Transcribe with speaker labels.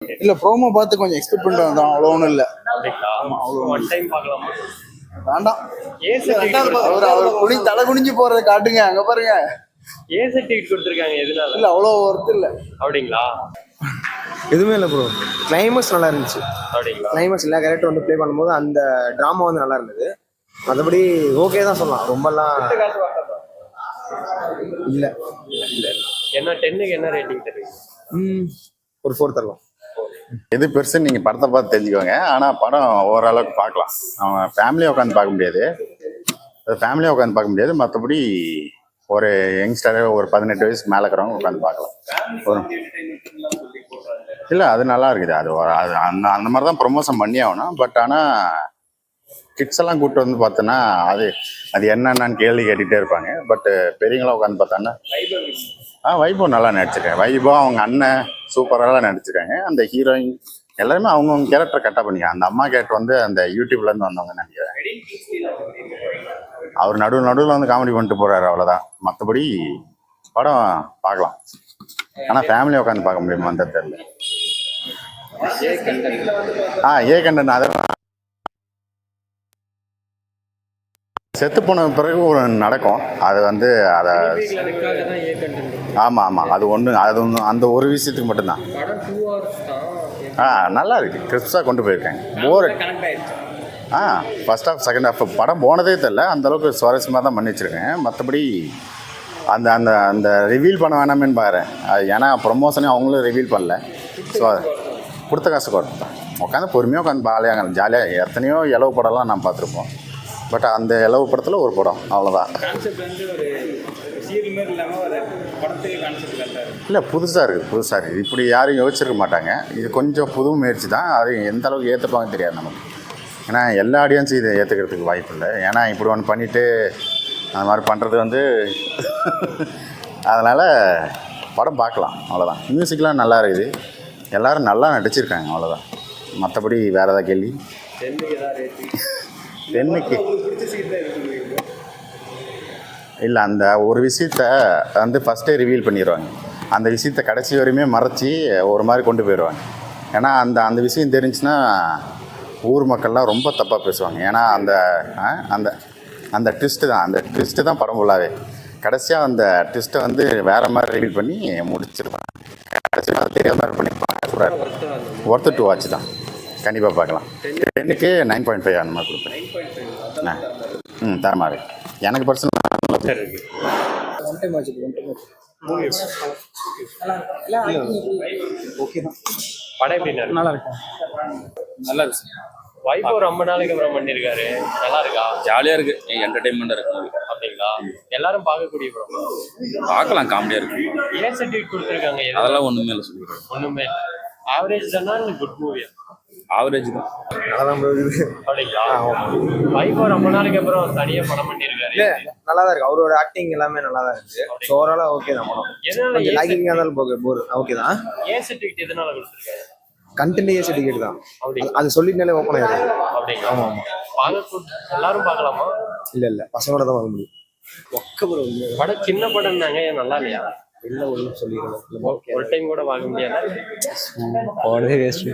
Speaker 1: இல்ல ப்ரோமோ பார்த்து கொஞ்சம் எக்ஸ்பெக்ட் பண்ணிட்டு வந்தோம், அவ்வளோ ஒன்றும் இல்லை.
Speaker 2: அப்படிங்களா?
Speaker 1: அவ்வளோ
Speaker 2: ஒன் டைம் பார்க்கலாமா?
Speaker 1: வேண்டாம்.
Speaker 2: ஏ சர்டிஃபிகேட்
Speaker 1: அவர் தலை குனிஞ்சு போறதை காட்டுங்க, அங்க பாருங்க.
Speaker 2: ஏ சர்டிஃபிகேட் கொடுத்துருக்காங்க, எதுனால?
Speaker 1: இல்ல அவ்வளோ ஒர்த்து இல்லை.
Speaker 2: அப்படிங்களா?
Speaker 3: எதுவுமே இல்லை ப்ரோ. கிளைமேக்ஸ் நல்லா இருந்துச்சு.
Speaker 2: அப்படிங்களா?
Speaker 3: கிளைமேக்ஸ் எல்லா கேரக்டர் வந்து ப்ளே பண்ணும்போது அந்த ட்ராமா வந்து நல்லா இருந்தது. மற்றபடி ஓகே தான் சொல்லலாம், ரொம்பலாம் இல்லை.
Speaker 2: என்ன 10க்கு என்ன ரேட்டிங் தருவீங்க?
Speaker 3: ஒரு 4 தரலாம்.
Speaker 4: எது பெருசுன்னு நீங்கள் படத்தை பார்த்து தெரிஞ்சுக்கோங்க. ஆனால் படம் ஓரளவுக்கு பார்க்கலாம். அவங்க ஃபேமிலியாக உட்காந்து பார்க்க முடியாது, ஃபேமிலியாக உட்காந்து பார்க்க முடியாது. மற்றபடி ஒரு யங்ஸ்டர் ஒரு 18 வயசுக்கு மேலே இருக்கிறவங்க உட்காந்து பார்க்கலாம். ஒரு இல்லை, அது நல்லா இருக்குது. அது அது அந்த அந்த மாதிரி தான் ப்ரொமோஷன் பண்ணி ஆகணும். பட் ஆனால் கிட்ஸ் எல்லாம் கூப்பிட்டு வந்து பார்த்தோன்னா அது என்னென்னு கேள்வி கேட்டுகிட்டே இருப்பாங்க. பட்டு பெரியவங்களாம் உட்காந்து பார்த்தோன்னா வைபவ் நல்லா நடிச்சிருக்காங்க. வைபவ் அவங்க அண்ணன் சூப்பராக நடிச்சிருக்காங்க. அந்த ஹீரோயின் எல்லாருமே அவங்கவுங்க கேரக்டர் கரெக்டாக பண்ணிக்காங்க. அந்த அம்மா கேரக்டர் வந்து அந்த யூடியூப்லேருந்து வந்தவங்க நினைக்கிறேன். அவர் நடுவில் வந்து காமெடி பண்ணிட்டு போகிறாரு, அவ்வளோதான். மற்றபடி படம் பார்க்கலாம். ஆனால் ஃபேமிலியாக உட்காந்து பார்க்க முடியுமா அந்த தெரியல. ஏ கண்டன் அதெல்லாம் செத்து போன பிறகு ஒரு நடக்கும். அது வந்து அதை ஆமாம் அது ஒன்று அந்த ஒரு விஷயத்துக்கு மட்டும்தான். நல்லா இருக்கு, கிறிஸ்பாக கொண்டு போயிருக்காங்க. போர் ஃபர்ஸ்ட் ஹாஃப் செகண்ட் ஹாஃப் படம் போனதே தெரியல, அந்தளவுக்கு சுவாரஸ்யமாக தான் பண்ணி வச்சுருக்கேன். மற்றபடி அந்த அந்த அந்த ரிவீல் பண்ண வேணாமேன்னு பாரு. ஏன்னா ப்ரொமோஷனே அவங்களும் ரிவீல் பண்ணல. ஸோ கொடுத்த காசு கொடுத்தேன். உட்காந்து பொறுமையாக உட்காந்து ஜாலியாக எத்தனையோ இலவு படம்லாம் நான் பார்த்துருப்போம். பட் அந்த இலவு படத்தில் ஒரு படம், அவ்வளோதான். இல்லை, புதுசாக இருக்குது. இப்படி யாரும் யோசிச்சிருக்க மாட்டாங்க. இது கொஞ்சம் புது முயற்சி தான். அது எந்த அளவுக்கு ஏற்றுப்பாங்க தெரியாது நமக்கு. ஏன்னா எல்லா ஆடியன்ஸும் இதை ஏற்றுக்கிறதுக்கு வாய்ப்பு இல்லை. ஏன்னா இப்படி ஒன்று பண்ணிவிட்டு அந்த மாதிரி பண்ணுறது வந்து அதனால் படம் பார்க்கலாம், அவ்வளோதான். மியூசிக்லாம் நல்லா இருக்குது, எல்லோரும் நல்லா நடிச்சிருக்காங்க, அவ்வளோதான். மற்றபடி வேறு ஏதாவது கேள்வி? 10க்கு இல்லை, அந்த ஒரு விஷயத்த வந்து ஃபஸ்ட்டே ரிவீல் பண்ணிடுவாங்க. அந்த விஷயத்த கடைசி வரையுமே மறைச்சி ஒரு மாதிரி கொண்டு போயிடுவாங்க. ஏன்னா அந்த அந்த விஷயம் தெரிஞ்சுன்னா ஊர் மக்கள்லாம் ரொம்ப தப்பாக பேசுவாங்க. ஏன்னா அந்த அந்த அந்த ட்விஸ்ட்டு தான் படம் ஃபுல்லாகவே. கடைசியாக அந்த ட்விஸ்ட்டை வந்து வேறு மாதிரி ரிவீல் பண்ணி முடிச்சிருப்பாங்க. கடைசியாக தெரியாத மாதிரி பண்ணியிருப்பாங்க. ஒர்த்து டு வாட்ச் தான், கண்டிப்பாக பார்க்கலாம். 10க்கு 9.5 அந்த மாதிரி கொடுப்பேன். தரமாவே எனக்கு பர்சனல்
Speaker 2: படம் எப்படி நல்லா இருக்கு?
Speaker 5: நல்லா இருக்கு.
Speaker 2: வைபவ் ரொம்ப நாளைக்கு அப்புறம் பண்ணியிருக்காரு, நல்லா இருக்கா?
Speaker 5: ஜாலியாக இருக்கு, என்டர்டைன்மெண்ட்டாக இருக்கு.
Speaker 2: அப்படிங்களா? எல்லாரும் பார்க்கக்கூடிய படம்,
Speaker 5: பார்க்கலாம், காமெடியாக இருக்கு.
Speaker 2: ஏன் சர்டிஃபிகேட் கொடுத்துருக்காங்க?
Speaker 5: அதெல்லாம் ஒன்றுமே இல்லை, சொல்லிடுறேன்.
Speaker 2: ஒன்றுமே இல்லை, ஆவரேஜ் தானா இல்லை குட் மூவியா?
Speaker 5: ஆவரேஜ் தான்.
Speaker 2: அப்படிங்களா? வைபவ் ரொம்ப நாளைக்கு அப்புறம் தனியாக படம் பண்ணியிருக்காரு.
Speaker 3: இல்லை, நல்லா தான் இருக்கு. அவரோட ஆக்டிங் எல்லாமே நல்லா தான் இருக்கு. ஓவராலாக ஓகே தான் படம்.
Speaker 2: எதனால
Speaker 3: லாகிங்காக இருந்தாலும் போர் ஓகே தான்.
Speaker 2: ஏன் சர்டிஃபிகேட் எதனால கொடுத்துருக்காரு?
Speaker 3: கண்டென்ட் சர்டிஃபிகேட் தான். அது சொல்லிட்டாலே ஓப்பன் ஆயிடும்.
Speaker 2: அப்படிங்களா? எல்லாரும் பார்க்கலாமா?
Speaker 3: இல்லை, பசங்களோட தான் வாங்க முடியும்.
Speaker 2: படம் சின்ன படம் தாங்க, ஏன் நல்லா இல்லையா?
Speaker 3: இல்லை, ஒன்றும் சொல்லிடுறேன்.
Speaker 2: ஒரு டைம் கூட வாங்க முடியாது.
Speaker 3: போனதே வேஸ்ட்.